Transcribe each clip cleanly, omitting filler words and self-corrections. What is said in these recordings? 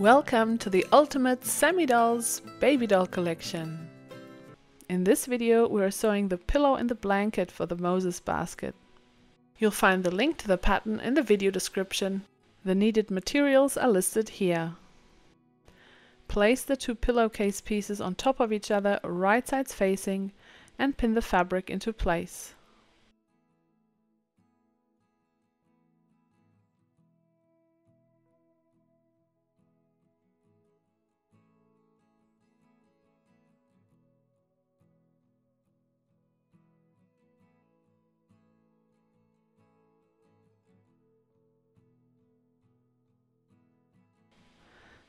Welcome to the ultimate Sami Dolls baby doll collection. In this video we are sewing the pillow and the blanket for the Moses basket. You'll find the link to the pattern in the video description. The needed materials are listed here. Place the two pillowcase pieces on top of each other, right sides facing, and pin the fabric into place.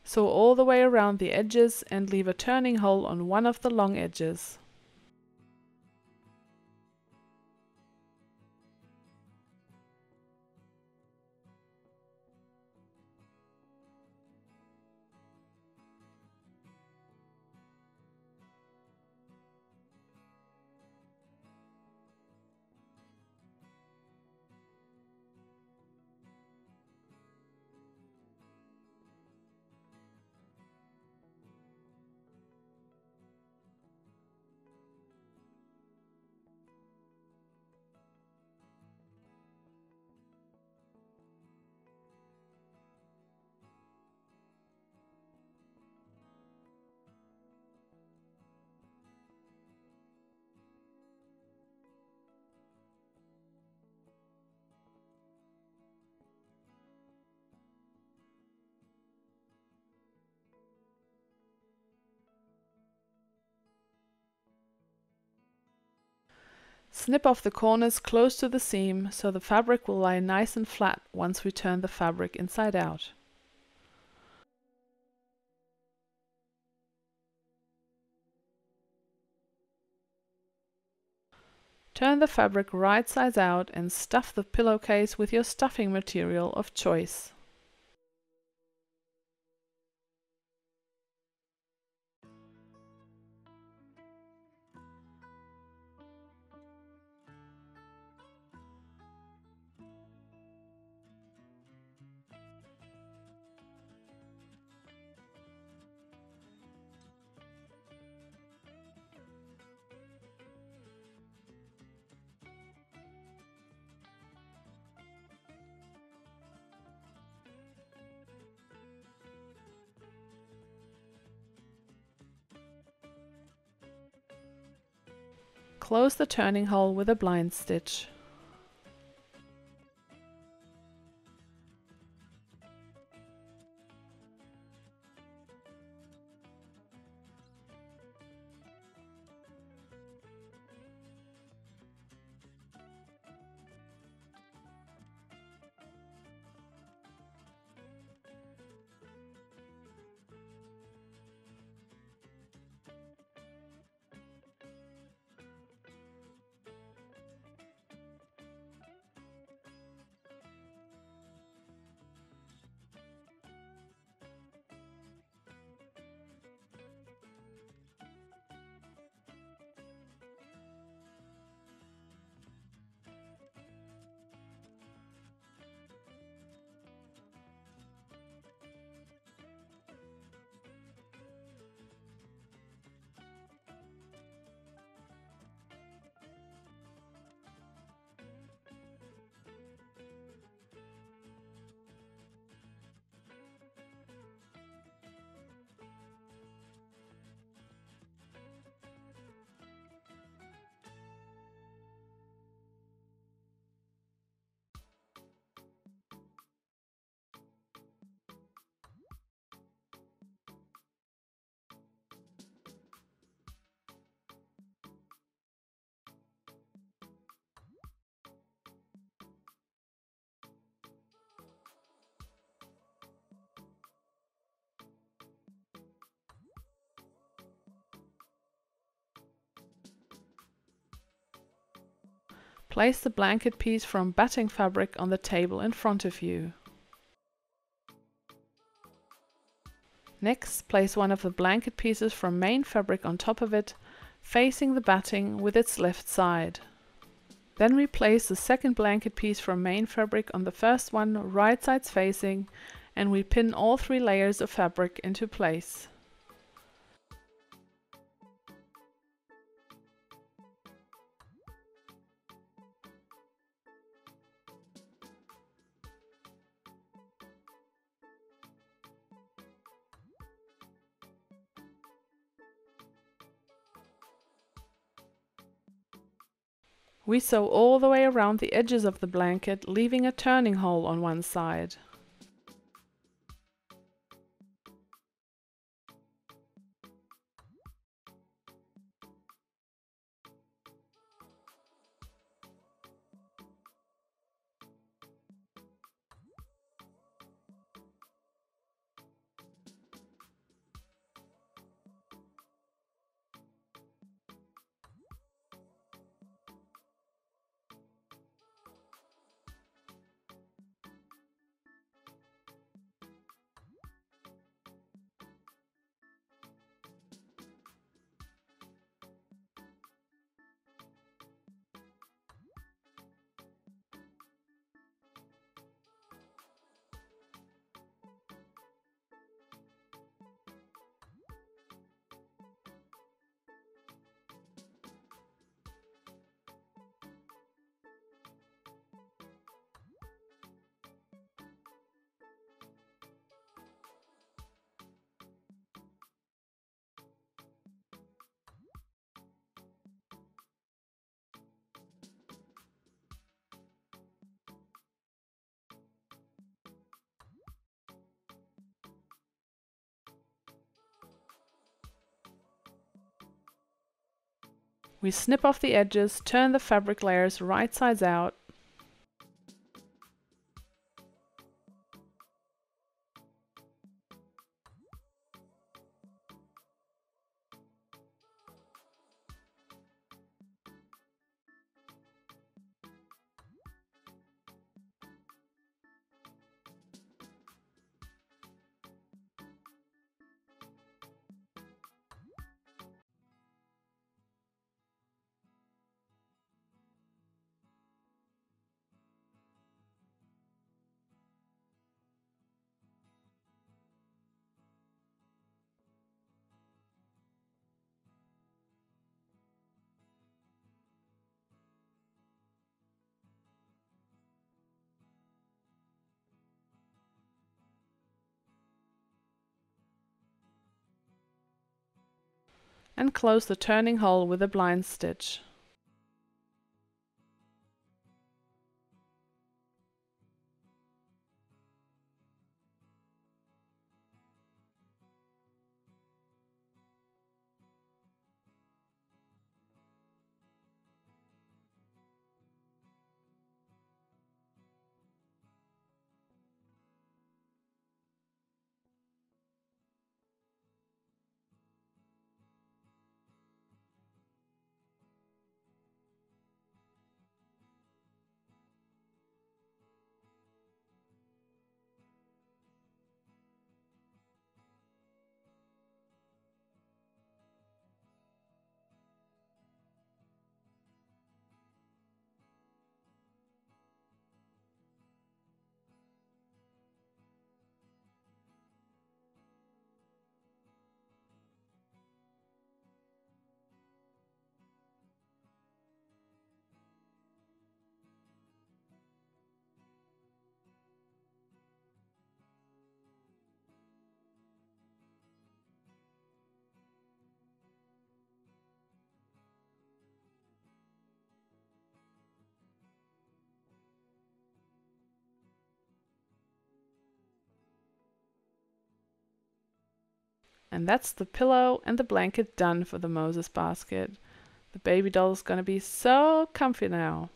Sew all the way around the edges and leave a turning hole on one of the long edges. Snip off the corners close to the seam so the fabric will lie nice and flat once we turn the fabric inside out. Turn the fabric right sides out and stuff the pillowcase with your stuffing material of choice. Close the turning hole with a blind stitch. Place the blanket piece from batting fabric on the table in front of you. Next, place one of the blanket pieces from main fabric on top of it, facing the batting with its left side. Then replace the second blanket piece from main fabric on the first one, right sides facing, and we pin all 3 layers of fabric into place. We sew all the way around the edges of the blanket, leaving a turning hole on one side. We snip off the edges, turn the fabric layers right sides out, and close the turning hole with a blind stitch. And that's the pillow and the blanket done for the Moses basket. The baby doll is gonna be so comfy now.